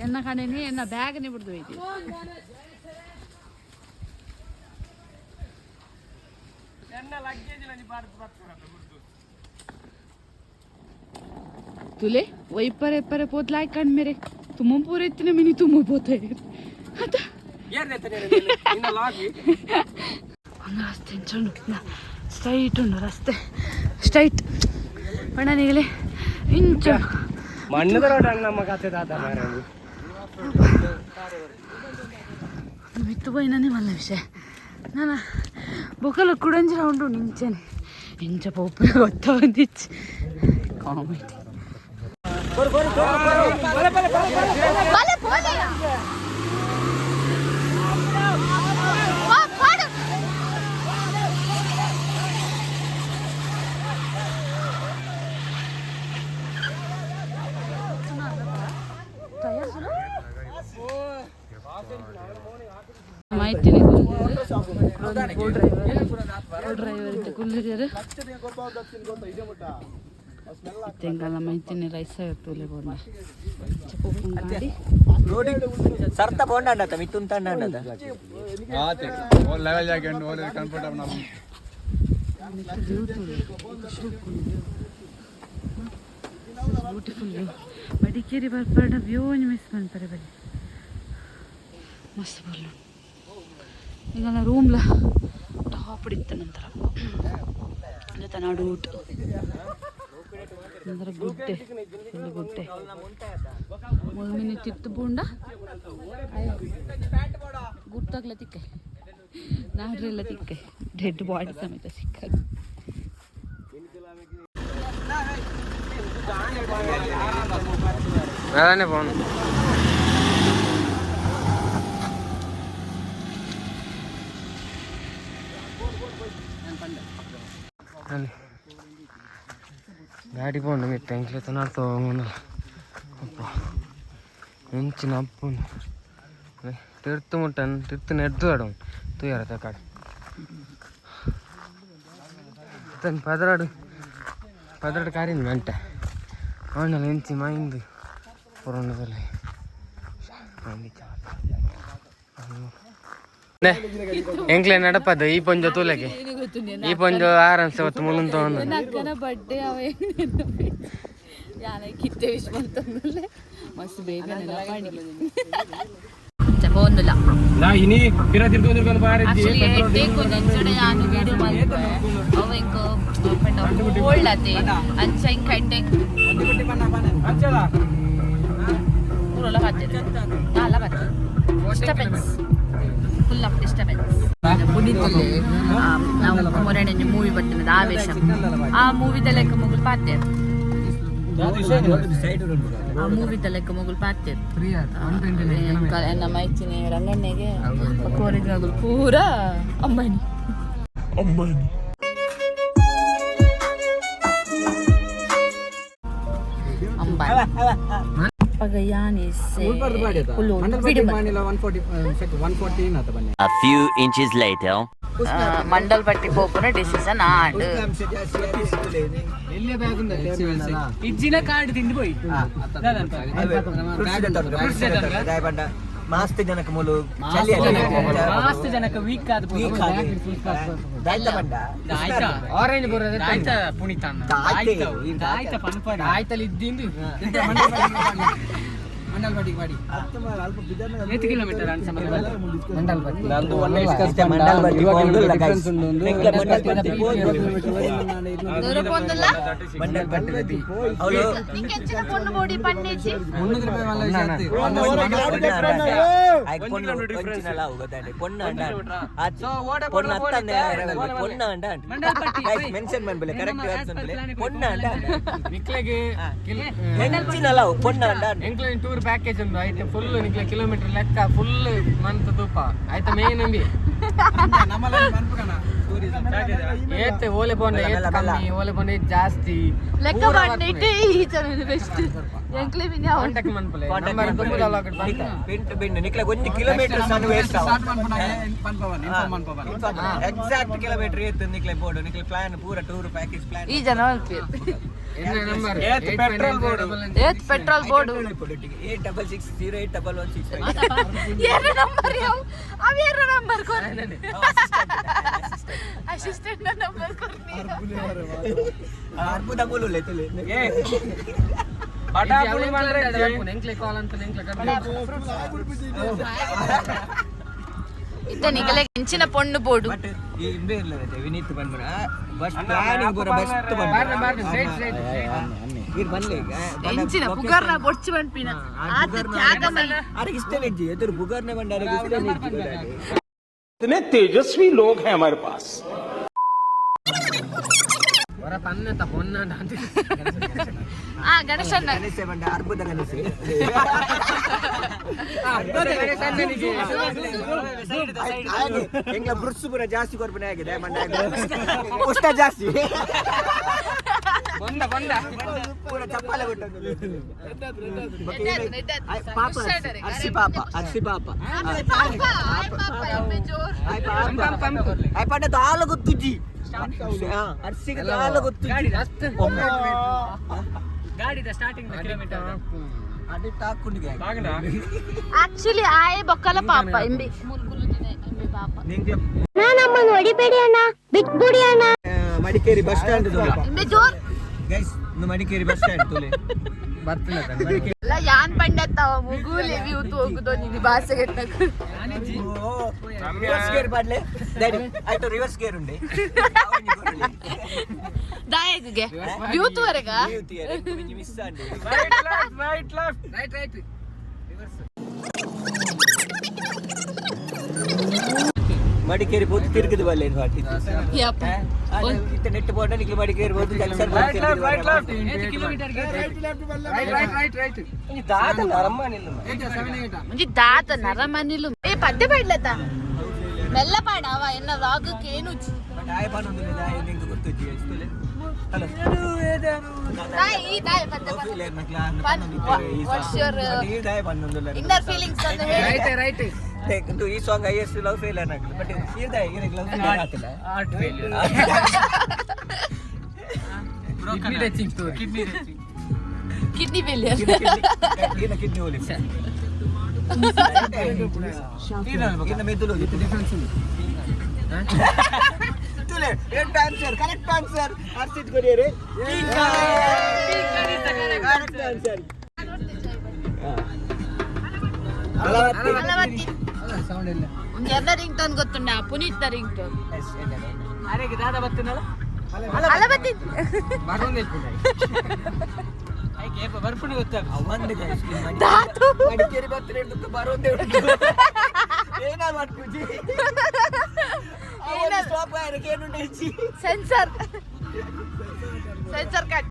ಎನ್ನ ಕಡೆನಿ ಎನ್ನ ಬ್ಯಾಗ್ನೇ ಬಿಡ್ದು ಹೋಯ್ತು तुले वही पर पोत लाइक कर मेरे तुम पूरे इतने में नहीं तुम पोते ರಸ್ತೆ ಸ್ಟ್ರೈಟ್ ಉಂಡು ರಸ್ತೆ ಸ್ಟ್ರೈಟ್ ಪಣ್ಣನಿಗಲೇ ಇಂಚು ಬಿತ್ತು పోయిననే మళ్ళ విషయం ನಾನು బొక్కలు కుడంజి రౌండ్ నించాను ఇంచ పప్పు కొత్త వందిచ్చి కామెడీ ಮಾಹಿತಿ ಡ್ರೈವರ್ ಇದ್ದ ಕುಲ್ಲಿದ್ದಾರೆ ತೆಂಗಲ್ಲ ಮೈತಿನಿ ರೈಸ್ ತೂಲೆ ಬೋಂಡ ಗಾಡಿ ಸರ್ತ ಬೋಂಡ ಅಂಡತ ಮಿತ್ತುನ್ ತಂಡ ಅಂಡತ ಆತೆ ಓ ಲೆವೆಲ್ ಜಾಗಂಡು ಓ ಕಂಫರ್ಟಬಲ್ ನಾವು ಬ್ಯೂಟಿಫುಲ್ ವ್ಯೂ ಮಡಿಕೇರಿ ಬರ್ಪಾಡ ವ್ಯೂ ಮಿಸ್ ಮಾಡ್ತಾರೆ ಬರೀ ಮಸ್ತ್ ಬರ್ಲ ಈಗ ರೂಮ್ಲ ಟಾಪ್ ಹಿಡಿತ ನಂತರ ಜೊತೆ ನಾಡು ಊಟ ನಂತರ ಗುಡ್ಡೆ ಫುಲ್ ಗುಡ್ಡೆ ಮುಳ್ಮಿನಿ ತಿತ್ತು ಬೂಂಡ ಗುಡ್ಡಾಗ್ಲ ತಿಕ್ಕೆ ನಾಡ್ರೆಲ್ಲ ತಿಕ್ಕೆ ಡೆಡ್ ಬಾಡಿ ಸಮೇತ ಸಿಕ್ಕದು വേറെ പോണം ಗಾಡಿ പോണ്ട് മിറ്റെങ്കിലും നടത്തു പോകുന്നു അപ്പോൾ ಹೆಂಚಿನ ಅಪ್ಪನು ತಿರ್ತು ಮುಟ್ಟನು ತಿರ್ತು ನೆಡ್ದು ಆಡೋನು ತುಯ್ಯಾರ ಕಾಡು ತನ್ನ ಪದರಾಡು ಕಾರಿನ ಮೆಂಟ ಅವನಲ್ಲಿ ಹೆಂಚಿ ಮೈಂದು ಪುರಾಣದಲ್ಲಿ ಎಂಕ್ಲೆ ನಡಪದ ಈ ಪೊಂಜ ತೂಲಗೆ ಈ ಪೊಂಜ ಆರಾಮ್ಸೆ ಅವತ್ತು ಮುಳುನ್ ತಗೊಂಡು ನಕ್ಕನ ಬರ್ಡೇ ಅವ ಯಾನ ಕಿತ್ತೆ ವಿಶ್ ಮಾಡ್ತಂದಲ್ಲೇ ಮಸ್ತ್ ಬೇಗ ನೆನಪಾಡಿ പോകുന്നില്ല ഞാൻ വീഡിയോ ഓൾഡത്തെ ಅಂಚ ಹಿಂಗ್ ಕಟ್ಟೆ ಊರೆಲ್ಲ ಬರ್ತದೆ ಎಲ್ಲ ಬರ್ತದೆ ಡಿಸ್ಟರ್ಬೆನ್ಸ್ ಫುಲ್ ಆಫ್ ಡಿಸ್ಟರ್ಬೆನ್ಸ್ ಪುನೀತಲ್ಲಿ ನಾವು ಮೊರನೆ ಮೂವಿ ಬರ್ತದೆ ಆವೇಶಂ ಆ ಮೂವಿದ ಲೆಕ್ಕ ಮುಗುಲ್ ಪಾತೇರು ಆ ಮೂವಿದ ಲೆಕ್ಕ ಮುಗುಲ್ ಪಾತೇರು ಎನ್ನ ಮೈಚಿನಿ ರಂಗಣ್ಣೆಗೆ ಕೋರಿದ ಪೂರ Ambani A few inches later. Mandal ಬಟ್ಟಿ ಹೋಗ್ನ ಡಿಸಿಷನ್ ಆಡು ಇಜ್ಜಿನ ಕಾರ್ಡ್ ತಿಂದು ಹೋಯ್ತು ಮಸ್ತ್ ಜನಕ್ಕೆ ಮೂಲು ಮಸ್ತ್ ಜನಕ್ಕೆ ವೀಕ್ ಆದ ದಾಯ್ತ ಬಂಡ ಆರೆಂಜ್ ಬರೋದು ಆಯ್ತಾ ಪುಣಿತ ಆಯ್ತಾ ಪನ್ಪಡ ಆಯ್ತಲ್ಲಿ ಇದ್ದಿಂದು ಮಂಡಲ್ ಬಡಿ ಮಾಡಿ 8 ಕಿಲೋಮೀಟರ್ ಮಂಡಲ್ ಬಡಿ ನಂದು ಮಂಡಲ್ ಬಡಿ ಡಿಫರೆನ್ಸ್ ಉಂಡು ಮಂಡಲ್ ಬಡಿ ಅವಳು ನಿಂಗೆಂಚಿನ ಪೊಣ್ಣು ಬೋಡಿ ಪನ್ನೇಜಿ 300 ರೂಪಾಯಿ ಮಲ್ಲ ಜಾಸ್ತಿ ಐ ಪೊಣ್ಣು ಡಿಫರೆನ್ಸ್ ಹೋಗತಾನೆ ಪೊಣ್ಣು ಅಂಡ ಪೊಣ್ಣು ಅತ್ತನೆ ಪೊಣ್ಣು ಅಂಡ ಗೈಸ್ ಮೆನ್ಷನ್ ಮಾಡ್ಬಲೆ ಕರೆಕ್ಟ್ ವರ್ಡ್ಸ್ ಅಂದ್ರೆ ಪೊಣ್ಣು ಅಂಡ ನಿಕ್ಲೆಗೆ ಹೆಂಚಿನಲ್ಲ ಪೊಣ್ಣು ಅಂಡ ಎಂಕ್ಲೆ ಟೂರ್ ಪ್ಯಾಕೇಜ್ ಉಂಟು ಆಯ್ತು ಫುಲ್ ನಿಕ್ಲೆ ಕಿಲೋಮೀಟರ್ ಲೆಕ್ಕ ಫುಲ್ ಮಂತ್ ತೂಪ ಆಯ್ತಾ ಮೇನ್ ನಂಬಿ ಏತೆ ಓಲೆ ಬೋಂಡೆ ಕಮ್ಮಿ ಓಲೆ ಬೋಂಡೆ ಜಾಸ್ತಿ ಲೆಕ್ಕ ಬಂದಿಟ್ಟೆ ಈ ಜನ ಬೆಸ್ಟ್ ಎಂಕ್ಲೆ ಬಿನ ಕಾಂಟ್ಯಾಕ್ಟ್ ಮನ್ಪಲೆ ನಂಬರ್ ತುಂಬುಲ ಲಾಕೆಟ್ ಬಂತ ಪಿಂಟ್ ಬಿಂಡ್ ನಿಕ್ಲೆ 1 ಕಿಲೋಮೀಟರ್ ಸಣ್ಣ ವೇಸ್ಟ್ ಎಕ್ಸಾಕ್ಟ್ ಕಿಲೋಮೀಟರ್ ಏತ್ ನಿಕ್ಲೆ ಬೋರ್ಡ್ ನಿಕ್ಲೆ ಪ್ಲಾನ್ ಪೂರಾ ಟೂರ್ ಪ್ಯಾಕೇಜ್ ಪ್ಲಾನ್ ಈ ಜನ ಅಲ್ಪಿ ನಂಬರ್ ಏತ್ ಪೆಟ್ರೋಲ್ ಬೋರ್ಡ್ ಏತ್ ಪೆಟ್ರೋಲ್ ಬೋರ್ಡ್ 86608165 ಏರ ನಂಬರ್ ಅವ ಏರ ನಂಬರ್ ಕೊಡ್ತೀನಿ ಅಸಿಸ್ಟೆಂಟ್ ನಂಬರ್ ಕೊಡ್ತೀನಿ ಅರ್ಬುದ ಬೋಲು ಲೆತಲೆ ಬಟಾ ಪುಳಿ ಮಾಡ್ರೆ ಎಂಕ್ಲೆ ಕಾಲ್ ಅಂತ ಎಂಕ್ಲೆ ಇತ್ತ ನಿಗಲೆ ಹೆಂಚಿನ ಪೊಣ್ಣು ಬೋರ್ಡ್ ಬಟ್ ಈ ಇಂಬೆ ಇರ್ಲದೆ ವಿನೀತ್ ಬಂದ್ರ ಬಸ್ ಪ್ಲಾನಿಂಗ್ ಪೂರ ಬೆಸ್ಟ್ ಬಂದ್ರ ಈಗ ಬನ್ನಿ ಈಗ ಹೆಂಚಿನ ಬುಗರ್ನ ಬೊಡ್ಚಿ ಬಂಪಿನ ಆತ ತ್ಯಾಗಮಯಿ ಅರೆ ಇಷ್ಟೇ ವೆಜ್ಜಿ ಎದುರು ಬುಗರ್ನೆ ಬಂಡಾರೆ ಇಷ್ಟೇ ವೆಜ್ಜಿ इतने तेजस्वी लोग हैं हमारे पास ವರ ಪನ್ನತ ಪೊನ್ನ ಅಂತ ಆ ಗಣೇಶಣ್ಣ ಗಣೇಶ ಬಂಡ ಅರ್ಬುದ ಗಣೇಶ ಎಂಗ್ಲ ಬ್ರುಸ್ ಪೂರ ಜಾಸ್ತಿ ಕೊರ್ಪನೆ ಆಗಿದೆ ಮಂಡ ಉಷ್ಟ ಜಾಸ್ತಿ ಬಂದ ಬಂದ ಪೂರ ಚಪ್ಪಾಲೆ ಕೊಟ್ಟದ್ದು ಪಾಪ ಅರ್ಸಿ ಪಾಪ ಅರ್ಸಿ ಪಾಪ ಪಂಡ ದಾಲ ಗೊತ್ತುಜ್ಜಿ ಅರ್ಸಿಗೆ ದಾಲ ಗೊತ್ತು ಗಾಡಿದ ಸ್ಟಾರ್ಟಿಂಗ್ ಕಿಲೋಮೀಟರ್ ಅದು ತಾಕುಂಡಿಗೆ ಆಕ್ಚುಲಿ ಆಯೆ ಬೊಕ್ಕಲ ಪಾಪ ಎಂಬಿ ಮುಲ್ಗುಲು ದಿನ ಎಂಬಿ ಪಾಪ ನಿಂಗೆ ನಮ್ಮನ್ನು ಹೊಡಿಬೇಡಿ ಅಣ್ಣ ಬಿಟ್ಬಿಡಿ ಅಣ್ಣ ಮಡಿಕೇರಿ ಬಸ್ ಸ್ಟ್ಯಾಂಡ್ ಎಂಬಿ ಜೋರ್ ಗೈಸ್ ಮಡಿಕೇರಿ ಬಸ್ ಸ್ಟ್ಯಾಂಡ್ ತೋಲೆ ಎಲ್ಲ ಯಾನ್ ಪಂಡತ್ತವ ಮುಗುಲಿ ವ್ಯೂತ್ ಹೋಗುದೋ ನೀನು ಭಾಷೆಗೆ ರಿವರ್ಸ್ ಗೇರ್ ಮಾಡ್ಲೆ ಆಯ್ತು ರಿವರ್ಸ್ ಗೇರ್ ಉಂಡೆ ದಾಯಗೆ ವ್ಯೂತ್ ವರೆಗ ಮಿಸ್ ಆಂಡಿ ರೈಟ್ ರೈಟ್ ಮಡಿಕೇರಿ ಬೋದು ತಿರುಗಿದ ಬಲ್ಲೆ ಯಪ್ಪ ಇತ್ತ ನೆಟ್ ಬೋರ್ಡ್ ನಿಕ್ಲಿ ಮಡಿಕೇರಿ ಬೋದು ಜಂಕ್ಷನ್ ಮುಂಜಿ ದಾತ ನರಮನಿಲು ಏ ಪದ್ದೆ ಪಾಡ್ಲತ್ತ ಮೆಲ್ಲ ಪಾಡ ಅವ ಎನ್ನ ರಾಗಕ್ಕೆ ಏನು ದಾಯ ಬಾನೊಂದು ದಾಯ ನಿಂಗೆ ಗೊತ್ತುಜ್ಜಿ ಎಷ್ಟುಲೆ ಹಲೋ ದಾಯ ಈ ದಾಯ ಪದ್ದೆ ವಾಟ್ಸ್ ಯುವರ್ ದಾಯ ಬಾನೊಂದು ಇನ್ನರ್ ಫೀಲಿಂಗ್ಸ್ ಅಂತ ಹೇಳಿ ರೈಟ್ ಈ ಸಾಂಗ್ ಐಎಸ್ ಲವ್ ಫೇಲಿಯರ್ ಆಗ್ತದೆ ಬಟ್ ಈ ದಾಯ ಏನಕ್ಕೆ ಲವ್ ಫೇಲಿಯರ್ ಆಗ್ತಿಲ್ಲ heart failure kidney touching story kidney failure kidney ಹೋಲಿ ಇನ್ನ ಮೆದುಳು ಹೋಗಿತ್ತು ಡಿಫರೆನ್ಸ್ ಉಂಟು ಕರೆಕ್ಟ್ ಆನ್ಸರ್ ಅರ್ಸಿತ್ ಕೊಡಿಯರೆ ಕರೆಕ್ಟ್ ಆನ್ಸರ್ ಅಲವತ್ತಿ ಸೌಂಡ್ ಇಲ್ಲ ಎಲ್ಲ ರಿಂಗ್ ಟೋನ್ ಗೊತ್ತುಂಡ ಪುನೀತ್ ರಿಂಗ್ ಟೋನ್ ಅರೆಗೆ ದಾದ ಬತ್ತನಲ್ಲ ಅಲವತ್ತಿ ಬರೋಂದೇ ಐಕೆ ಬರ್ಪುಣಿ ಗೊತ್ತಾಗ ಅವಂದೆ ಮಡಿಕೇರಿ ಬರ್ತಾರೆ ಅಂತ ಬರೋದೇ ಏನಾ ಮಾಡ್ಕೂಜಿ ಏನ ಸ್ಟಾಪ್ ಆಯ್ಕೆ ಏನು ನೆಚ್ಚಿ ಸೆನ್ಸರ್ ಕಟ್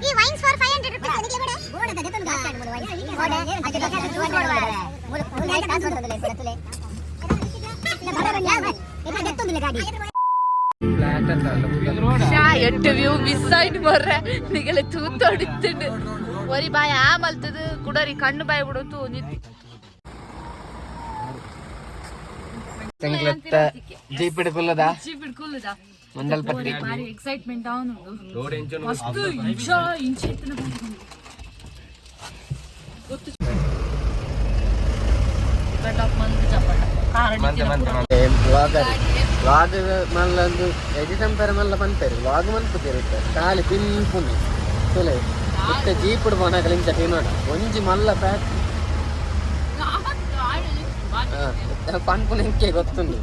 ಈ ವೈನ್ಸ್ ಫಾರ್ 500 ರೂಪಾಯಿ ಅದಕ್ಕೆ ಬೇಡ ಬೋರ್ಡ್ ಅದ ಗೊತ್ತುಂಟಾ ಬೋರ್ಡ್ ಅದಕ್ಕೆ ಜ್ಯೂಸ್ ಮಾಡ್ತಾರೆ ಮೂಲ ಲೈಟ್ ಕಾಸು ಬರ್ತದೆ ಕೊಡತಲೆ ಇಲ್ಲ ಬರಲ್ಲ ಇದು ಗೊತ್ತುಂದಿಲ್ಲ ಗಾಡಿ ಫ್ಲಾಟ್ ಅಂತ ಅಲ್ಲ ಶಾ ಎಟ್ಟು ವ್ಯೂ ಮಿಸ್ ಆಯ್ತು ಬರ್ರೆ ನಿಗಲೆ ತೂತೊಡಿತ್ತು ಒರಿ ಬಾಯಿ ಆ ಮಲ್ತದು ಕುಡರಿ ಕಣ್ಣು ಬಾಯಿ ಬಿಡೋತು ನಿಂತು ಎಂಕ್ಲೆತ್ತ ಜೀಪ್ ಹಿಡ್ಕೊಳ್ಳೋದಾ ಜೀಪ್ ಹಿಡ್ಕೊಳ್ಳುದಾ ಮಂಡಲ್ ಪತ್ರಿ ಭಾರಿ ಎಕ್ಸೈಟ್ಮೆಂಟ್ ಅವನು ರೋಡ್ ಎಂಚೂರು ಮಸ್ತ್ ಇಂಚ ಎತ್ತಿನ ಗೊತ್ತು ವ್ಲಾಗ್ ಮಲ್ಲೊಂದು ಎಡಿಟಮ್ ಪರ ಮಲ್ಲ ಪಂಪೇರು ವ್ಲಾಗ್ ಮನ್ಪುದಿರುತ್ತೆ ಖಾಲಿ ಪಿನ್ಪುನಿ ತುಲೆ ಇತ್ತೆ ಜೀಪುಡು ಪೋನಾಗಲ ಇಂಚ ತಿನ್ನೋಣ ಒಂಜಿ ಮಲ್ಲ ಪ್ಯಾಕ್ ಪನ್ಪುನ ಎಂಕೆ ಗೊತ್ತುಂಡು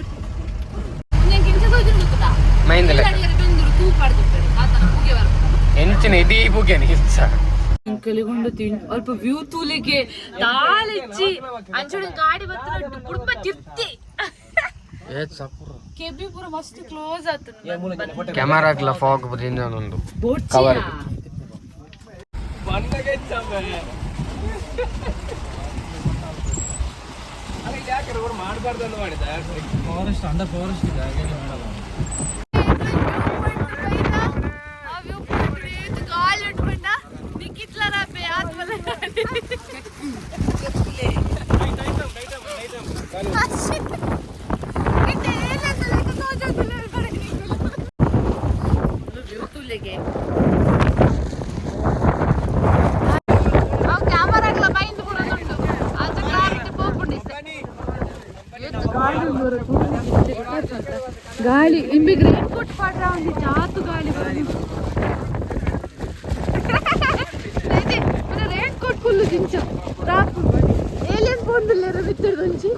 ಮೈಂದಲ್ಲ ಎಂಚಿನ ಇದೀ ಬುಗೆನಿ ಇಚ್ಚ ಕಲಿಗೊಂಡು ಅಲ್ಪ ವ್ಯೂ ತೂಲಿಗೆ ತಾಳಿಚ್ಚಿ ಅಂಚಡೆ ಗಾಡಿ ಬರ್ತದ ಕುಡುಂಬ ತಿರ್ತಿ ಕೆಬಿ ಪೂರ ಮಸ್ತ್ ಕ್ಲೋಸ್ ಆತದ ಕ್ಯಾಮರಾಗ್ಲ ಫಾಗ್ ಬದಿಂದ ಒಂದು ಕವರ್ ಮಾಡಬಾರ್ದು ಮಾಡಿದ ಫಾರೆಸ್ಟ್ ಅಂಡರ್ ಫಾರೆಸ್ಟ್ ಇದೆ ಹಾಗಾಗಿ ಮಾಡಲ್ಲ ಗಾಳಿ ಇಂಬಿಗೆ ರೇನ್ ಕೋಟ್ ಪಾಡ್ರ ಒಂದು ಜಾತು ಗಾಳಿ ರೇನ್ ಕೋಟ್ ಫುಲ್ಲು ದಿಂಚ ರಾಪು ಏಲಿಯನ್ ಬಂದಿಲ್ಲ ಬಿತ್ತರು ದಂಚಿ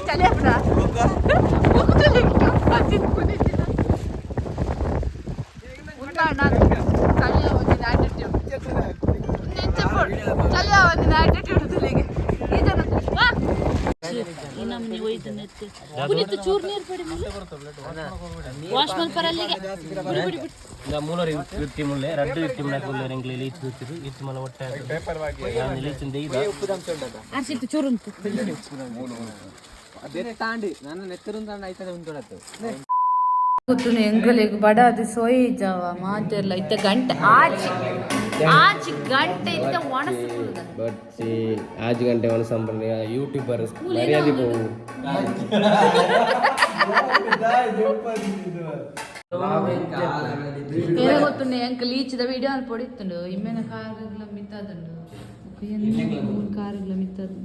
ಚಲೇಬ್ರಾ ಚೂರ್ ನೀರು ಪಡಿ ವಾಶ್ ಮಲ್ಪರಲ್ಲಿಗೆ ಮೂಲರು ಇರ್ತಿ ಮುಳ್ಳೆ ರಡ್ಡು ಇರ್ತಿ ಮುಳ್ಳೆ ಎಂಗ್ಲಿ ಲೀಚ್ ಇರ್ತಿರು ಇತ್ತು ಮಲ ಒಟ್ಟೆ ಲೀಚಿಂದ ಈಗ ಅರ್ಸಿತ್ತು ಚೂರು ಉಂಟು ತಾಂಡಿ ನನ್ನ ನೆತ್ತರಿಂದ ಆಯ್ತದೆ ಉಂಟು ಗೊತ್ತು ಎಂಗಲಿಗೆ ಬಡ ಅದು ಸೋಯಿ ಜಾವ ಮಾತೆಲ್ಲ ಇತ್ತ ಗಂಟೆ ಆಚಿ ಗಂಟೆ ಇತ್ತ ಒಣಸ್ಕೊಳ್ಳುದ ಬಟ್ ಆಜ್ ಗಂಟೆ ಒಣಸಂಬರ್ಲಿ ಯೂಟ್ಯೂಬರ್ ಮರ್ಯಾದೆ ಹೋಗು ಏನೇ ಗೊತ್ತುಂಡು ಎಂಕ ಲೀಚಿದ ವಿಡಿಯೋ ಅಲ್ಲಿ ಪೊಡಿತ್ತುಂಡು ಇಮ್ಮೆನ ಕಾರುಗಳ ಮಿತ್ತದುಂಡು ಮೂರು ಕಾರುಗಳ ಮಿತ್ತದು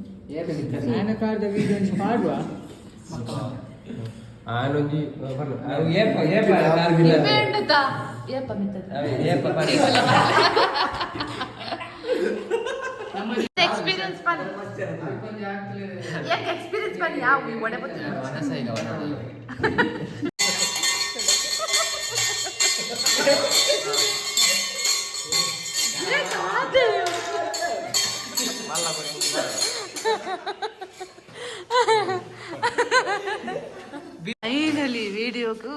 ಎಕ್ಸ್ಪೀರಿಯನ್ಸ್ ಬನ್ನಿ ಯಾವ ಒಡೆ ಫೈನಲಿ ವಿಡಿಯೋಗೂ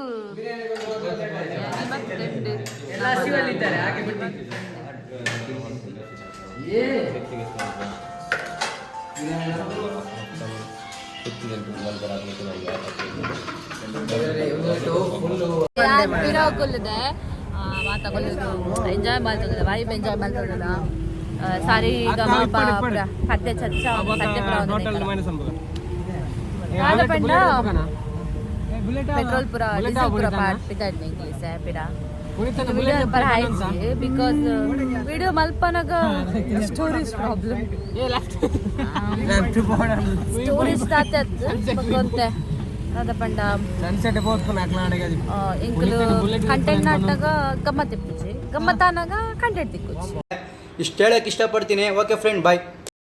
ಕೊಲ್ಲದೆ ಮಾತಾಡೋದು ಎಂಜಾಯ್ ಮಾಡ್ತದ ವೈಬ್ ಎಂಜಾಯ್ ಮಾಡ್ತದ ಸಾರಿ ಪದ್ಯ ಚರ್ಚ ಪಂಡ पेट्रोल पूरा डीजल पूरा पार्ट पिताडने इंग्लिश है पिरा वीडियो पर हाइजी बिकॉज वीडियो मल्पनग स्टोरेज प्रॉब्लम ये लेफ्ट स्टोरेज तातत बगोते ಅದ ಪಂಡ ಸನ್ಸೆಟ್ ಬೋಸ್ಕೊಂಡು ಹಾಕ್ಲಾಡಗದಿ ಇಂಕಲು ಕಂಟೆಂಟ್ ನಾಟಕ ಗಮ್ಮತ್ ಇಪ್ಪುಜಿ ಗಮ್ಮತ್ತಾನಾಗ ಕಂಟೆಂಟ್ ತಿಕ್ಕುಜಿ ಇಷ್ಟು ಹೇಳಕ್ಕೆ ಇಷ್ಟಪಡ್ತೀನಿ. ಓಕೆ ಫ್ರೆಂಡ್, ಬಾಯ್.